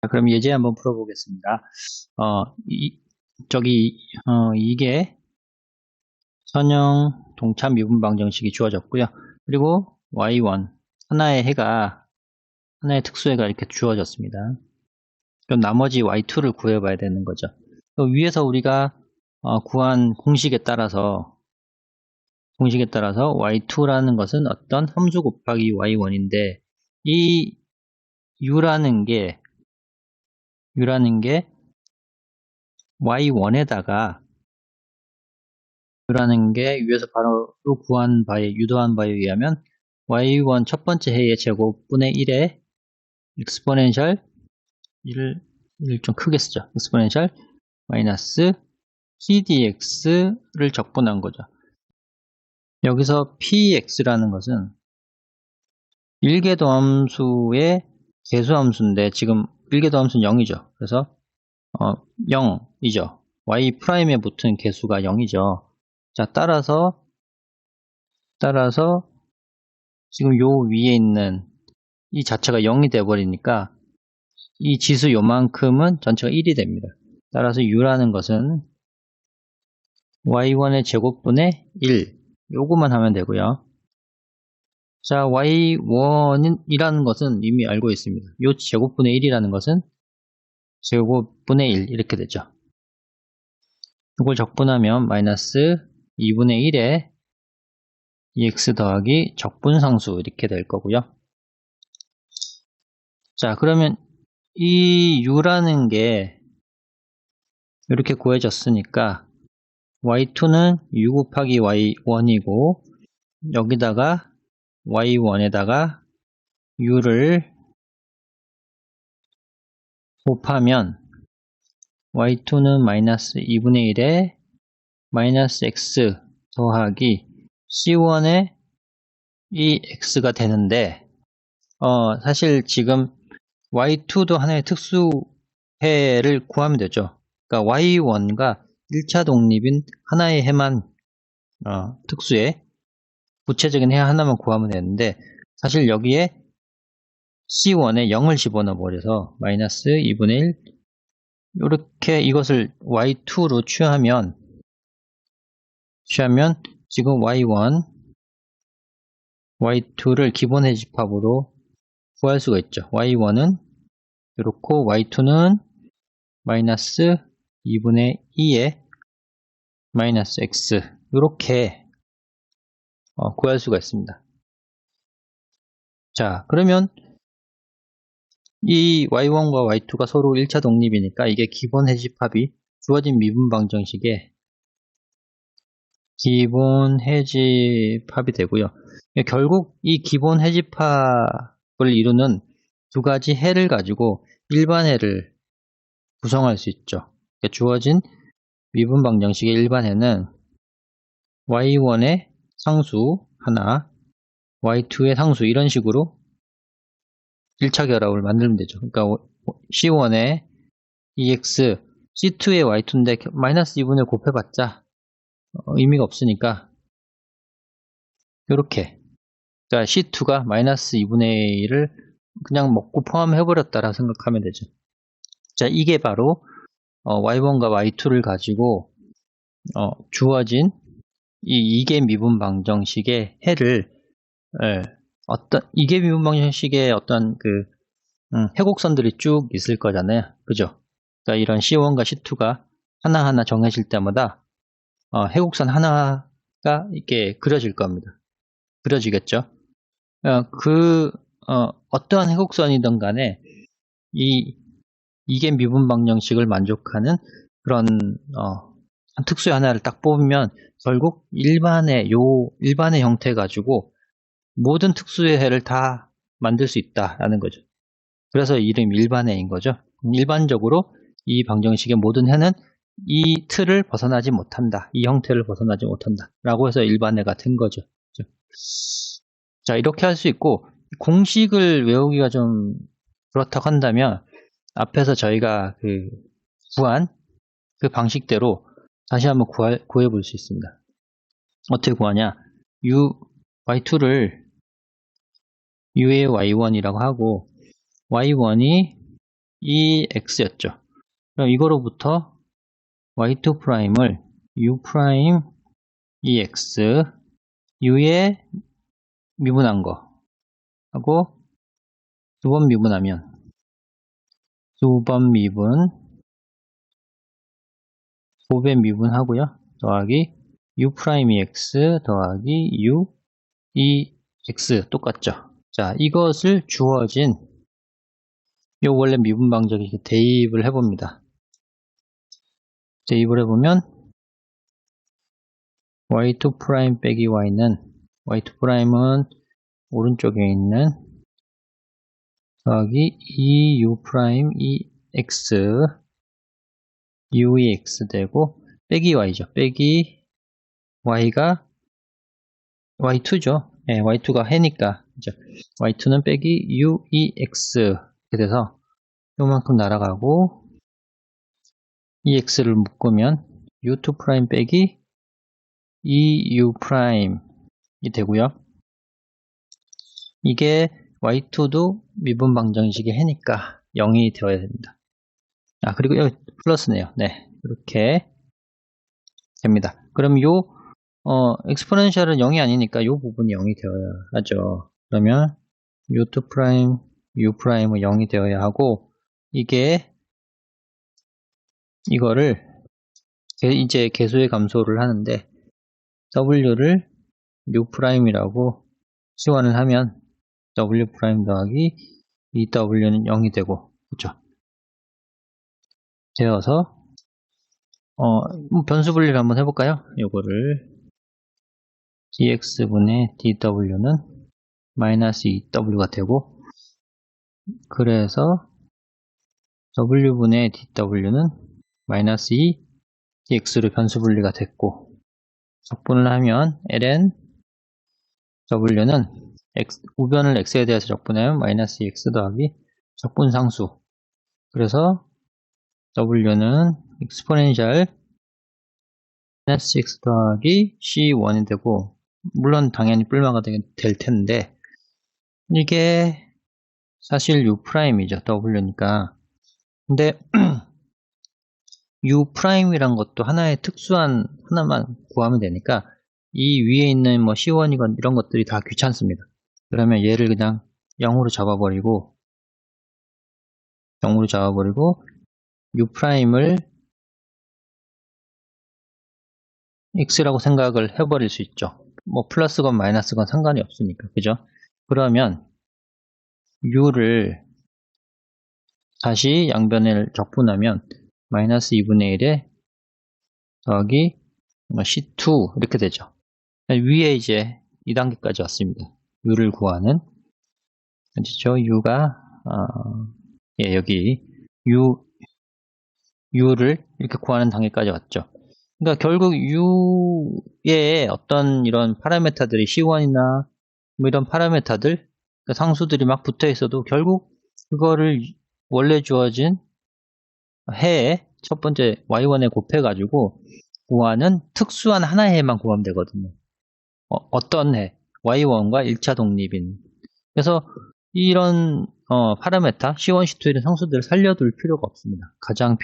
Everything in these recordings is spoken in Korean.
자, 그럼 예제 한번 풀어보겠습니다. 이게 선형 동차 미분 방정식이 주어졌고요. 그리고 y1 하나의 특수해가 이렇게 주어졌습니다. 그럼 나머지 y2를 구해봐야 되는 거죠. 위에서 우리가 구한 공식에 따라서 y2라는 것은 어떤 함수 곱하기 y1인데 이 u라는 게 y1에다가 u라는 게 위에서 바로 유도한 바에 의하면 y1 첫 번째 해의 제곱분의 1에 exponential 1을 좀 크게 쓰죠. exponential 마이너스 pdx를 적분한 거죠. 여기서 px라는 것은 1개 도함수의 개수함수인데 지금 1개 도함수는 0이죠. 그래서 0이죠. y'에 붙은 개수가 0이죠. 자, 따라서 지금 요 위에 있는 이 자체가 0이 돼버리니까 이 지수 요만큼은 전체가 1이 됩니다. 따라서 u라는 것은 y1의 제곱분의 1 요거만 하면 되고요. 자, y1이라는 것은 이미 알고 있습니다. 요 제곱분의 1이라는 것은 제곱분의 1 이렇게 되죠. 이걸 적분하면 마이너스 2분의 1에 2x 더하기 적분상수 이렇게 될 거고요. 자, 그러면 이 u라는 게 이렇게 구해졌으니까 y2는 u 곱하기 y1이고 여기다가 y1에다가 u를 곱하면 y2는 마이너스 2분의 1에 마이너스 x 더하기 c1에 이 x가 되는데 사실 지금 y2도 하나의 특수해를 구하면 되죠. 그러니까 y1과 1차 독립인 하나의 해만 특수해 구체적인 해 하나만 구하면 되는데 사실 여기에 c1에 0을 집어넣어 버려서 마이너스 2분의 1 이렇게 이것을 y2로 취하면 지금 y1, y2를 기본 해집합으로 구할 수가 있죠. y1은 이렇고 y2는 마이너스 2분의 2에 마이너스 x 이렇게 구할 수가 있습니다. 자, 그러면 이 y1과 y2가 서로 1차 독립이니까 이게 기본 해집합이 주어진 미분 방정식의 기본 해집합이 되고요. 결국 이 기본 해집합을 이루는 두 가지 해를 가지고 일반해를 구성할 수 있죠. 주어진 미분 방정식의 일반해는 y1의 상수 하나, y2의 상수 이런 식으로 1차 결합을 만들면 되죠. 그러니까 C1의 EX, C2의 Y2인데 마이너스 2분의 곱해봤자 의미가 없으니까 이렇게 그러니까 C2가 마이너스 2분의 1을 그냥 먹고 포함해버렸다라 생각하면 되죠. 자, 이게 바로 Y1과 Y2를 가지고 주어진 이 이계 미분 방정식의 해를 이계 미분 방정식의 어떤 해곡선들이 쭉 있을 거잖아요. 그죠? 그러니까 이런 C1과 C2가 하나하나 정해질 때마다 해곡선 하나가 이렇게 그려질 겁니다. 그려지겠죠? 어떠한 해곡선이든 간에 이계 미분 방정식을 만족하는 그런 특수의 하나를 딱 뽑으면 결국 일반의 형태 가지고 모든 특수의 해를 다 만들 수 있다라는 거죠. 그래서 이름이 일반해인 거죠. 일반적으로 이 방정식의 모든 해는 이 틀을 벗어나지 못한다. 이 형태를 벗어나지 못한다. 라고 해서 일반해가 된 거죠. 자, 이렇게 할 수 있고 공식을 외우기가 좀 그렇다고 한다면 앞에서 저희가 구한 그 방식대로 다시 한번 구해 볼 수 있습니다. 어떻게 구하냐? y2를 u의 y1이라고 하고 y1이 x였죠. 그럼 이거로부터 y2 프라임을 u 프라임 ex u에 미분한 거 하고 두 번 미분하면 두 번 미분 5배 미분하고요. 더하기 u 프라임 ex 더하기 u ex 똑같죠. 자, 이것을 주어진 요 원래 미분 방정에 대입을 해봅니다. 대입을 해보면 y2 프라임 빼기 y는 y2 프라임은 오른쪽에 있는 더하기 2u 프라임 ex uex 되고 빼기 y죠. 빼기 y가 y2죠. 네, y2가 해니까 그죠? y2는 빼기 uex 이렇게 돼서 요만큼 날아가고 ex를 묶으면 u2 프라임 빼기 2u 프라임이 되고요. 이게 y2도 미분 방정식의 해니까 0이 되어야 됩니다. 아, 그리고 여기 플러스네요. 네, 이렇게 됩니다. 그럼 요 엑스포넨셜은 0이 아니니까 요 부분이 0이 되어야 하죠. 그러면 u2 프라임 u 프라임은 0이 되어야 하고 이게 이거를 이제 개수의 감소를 하는데 w를 u 프라임이라고 치환을 하면 w 프라임 더하기 2w는 0이 되고 그렇죠? 되어서 변수 분리를 한번 해볼까요? 요거를 dx분의 dw는 마이너스 2w가 되고 그래서 w분의 dw는 마이너스 2 dx로 변수 분리가 됐고 적분을 하면 ln w는 우변을 x에 대해서 적분하면 마이너스 x 더하기 적분상수 그래서 w는 exponential 마이너스 x 더하기 c1이 되고 물론 당연히 뿔마가 될 텐데 이게 사실 u'이죠. w니까 근데 u'이란 것도 하나의 특수한 하나만 구하면 되니까 이 위에 있는 뭐 c1이건 이런 것들이 다 귀찮습니다. 그러면 얘를 그냥 0으로 잡아버리고 u'을 x라고 생각을 해버릴 수 있죠. 뭐 플러스건 마이너스건 상관이 없으니까 그죠? 그러면 u를 다시 양변을 적분하면 마이너스 2분의 1에 더하기 c2 이렇게 되죠. 위에 이제 2단계까지 왔습니다. u를 구하는 그렇죠? u가 예, 여기 u를 이렇게 구하는 단계까지 왔죠. 그러니까 결국 u의 어떤 이런 파라메타들이 c1이나 뭐 이런 파라메타들 그러니까 상수들이 막 붙어 있어도 결국 그거를 원래 주어진 해에 첫 번째 y1에 곱해가지고 구하는 특수한 하나의 해만 구하면 되거든요. 어떤 해? y1과 1차 독립인. 그래서 이런 파라메타 C1, C2 이런 상수들을 살려둘 필요가 없습니다. 가장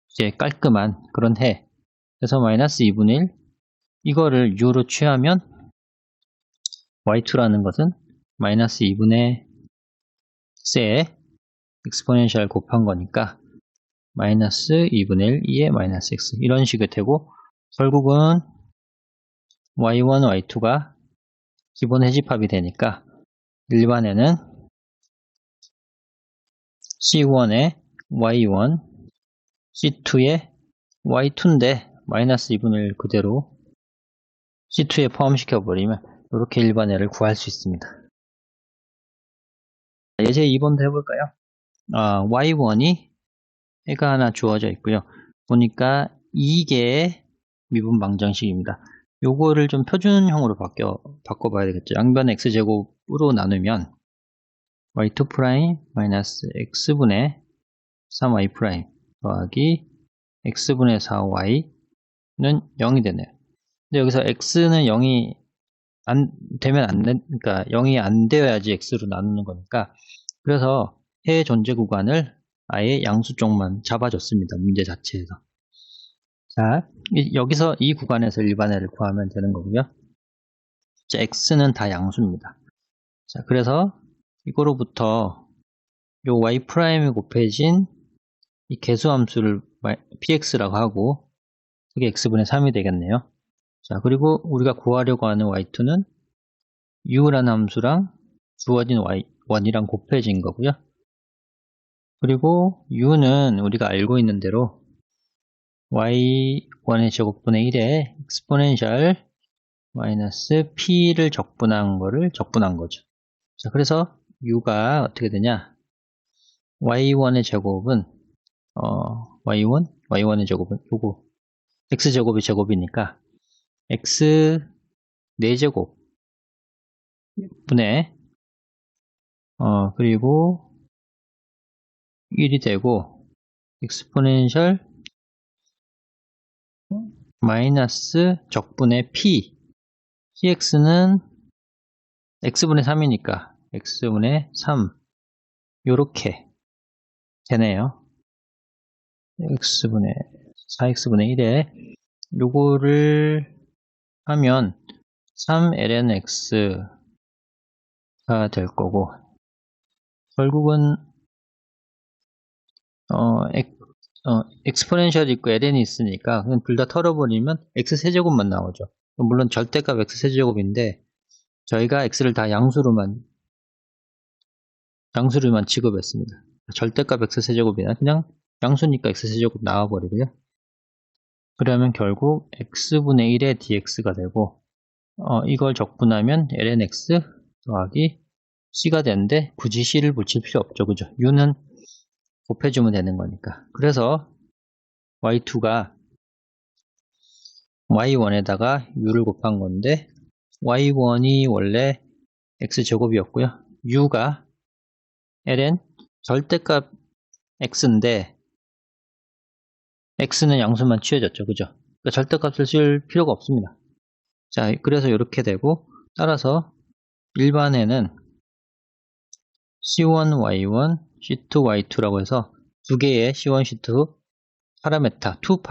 이제 깔끔한 그런 해. 그래서 마이너스 2분의 1 이거를 u로 취하면 y2라는 것은 마이너스 2분의 x에 exponential 곱한 거니까 마이너스 2분의 1 2의 마이너스 x 이런 식이 되고 결국은 y1, y2가 기본 해집합이 되니까 일반에는 C1에 y1, C2에 y2인데 마이너스 2분의 1 그대로 C2에 포함시켜버리면 이렇게 일반해를 구할 수 있습니다. 예제 2번도 해볼까요? y1이 해가 하나 주어져 있고요. 보니까 2개의 미분 방정식입니다. 요거를 좀 표준형으로 바꿔봐야 되겠죠. 양변 x제곱으로 나누면 y2 프라임 마이너스 x분의 3y 프라임 더하기 x분의 4y는 0이 되네요. 근데 여기서 x는 0이 안 되면 그러니까 0이 안 되어야지 x로 나누는 거니까 그래서 해 존재 구간을 아예 양수 쪽만 잡아줬습니다. 문제 자체에서. 자, 여기서 이 구간에서 일반해를 구하면 되는 거고요. 자, x는 다 양수입니다. 자, 그래서 이거로부터 요 y' 곱해진 이 개수함수를 px라고 하고 그게 x분의 3이 되겠네요. 자, 그리고 우리가 구하려고 하는 y2는 u라는 함수랑 주어진 y1이랑 곱해진 거고요. 그리고 u는 우리가 알고 있는 대로 y1의 제곱분의 1에 exponential 마이너스 p를 적분한 거죠. 자, 그래서 u가 어떻게 되냐? y1의 제곱은 y1의 제곱은 요거 x제곱이 제곱이니까 x 4제곱 분의 그리고 1이 되고 exponential 마이너스 적분의 px는 x분의 3이니까 x분의 3 요렇게 되네요. x분의 4x분의 1에 요거를 하면 3ln x가 될 거고 결국은 exponential 있고 ln이 있으니까 그냥 둘 다 털어버리면 x세제곱만 나오죠. 물론 절대값 x세제곱인데 저희가 x를 다 양수로만 취급했습니다. 절대값 x세제곱이나 그냥 양수니까 x세제곱 나와버리고요. 그러면 결국 x분의 1의 dx가 되고 이걸 적분하면 ln x 더하기 c가 되는데 굳이 c를 붙일 필요 없죠. 그죠? u는 곱해주면 되는 거니까. 그래서 y2가 y1에다가 u를 곱한 건데 y1이 원래 x제곱이었고요. u가 ln 절대값 x인데 x는 양수만 취해졌죠. 그죠? 그러니까 절대값을 쓸 필요가 없습니다. 자, 그래서 이렇게 되고 따라서 일반에는 C1Y1, C2Y2라고 해서 두 개의 C1, C2 파라메타, 2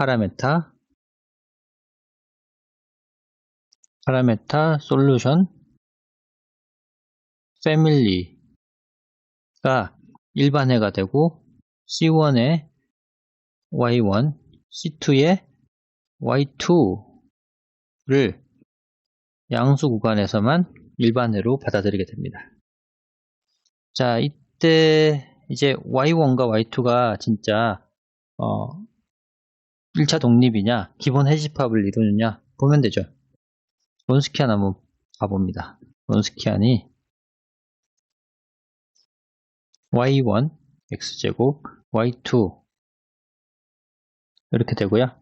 파라메타 솔루션 패밀리가 일반해가 되고 C1의 Y1, C2의 Y2를 양수 구간에서만 일반해로 받아들이게 됩니다. 자, 이때 이제 Y1과 Y2가 진짜 1차 독립이냐 기본 해집합을 이루느냐 보면 되죠. 론스키안 한번 가봅니다. 론스키안이 y1 x제곱 y2 이렇게 되고요.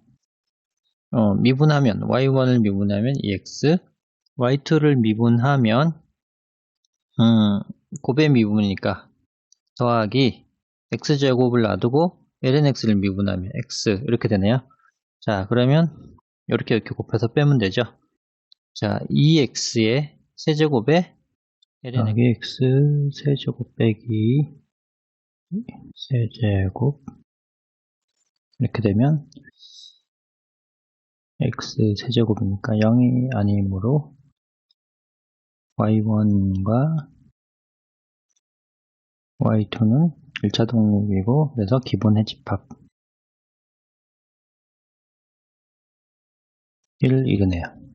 미분하면 y1을 미분하면 2x y2를 미분하면 곱의 미분이니까 더하기 x제곱을 놔두고 ln x를 미분하면 x 이렇게 되네요. 자, 그러면 이렇게 곱해서 빼면 되죠. 자, 2x의 세제곱에 ln x 세제곱 빼기 세제곱 이렇게 되면 x 세제곱이니까 0이 아니므로 y1과 y2는 1차 독립이고 그래서 기본 해집합 1을 이루네요.